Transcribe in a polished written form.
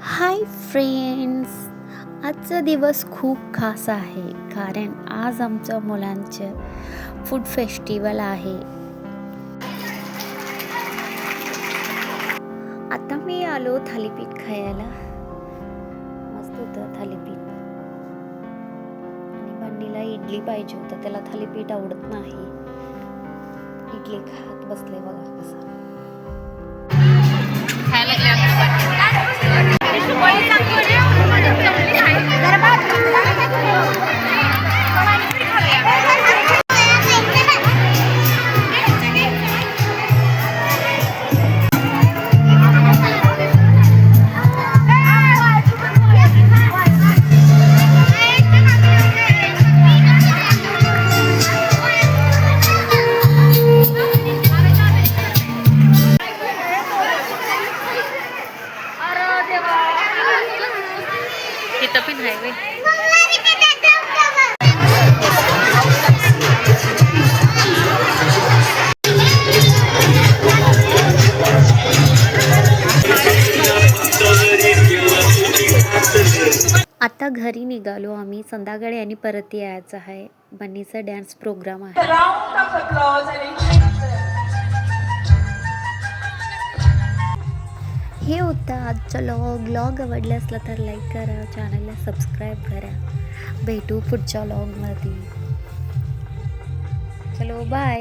Hi friends, आजचा दिवस खूप खास आहे कारण आज आमच्या मुलांचे फूड फेस्टिवल आहे. आता मी आलो थालीपीठ खायला. मस्त होतं थालीपीठ. आणि बंडीला इडली पाहिजे होतं, त्याला थालीपीठ आवडत नाही. इडली खात बसले बघा कसं. तिथं पण हायवे आता घरी निघालो आम्ही. संध्याकाळी आणि परत यायचं आहे. बन्नीचा डान्स प्रोग्राम आहे. हे होतं आजचा व्लॉग आवडला असला तर लाईक करा, चॅनलला सबस्क्राईब करा. भेटू पुढच्या व्लॉगमध्ये. चलो बाय.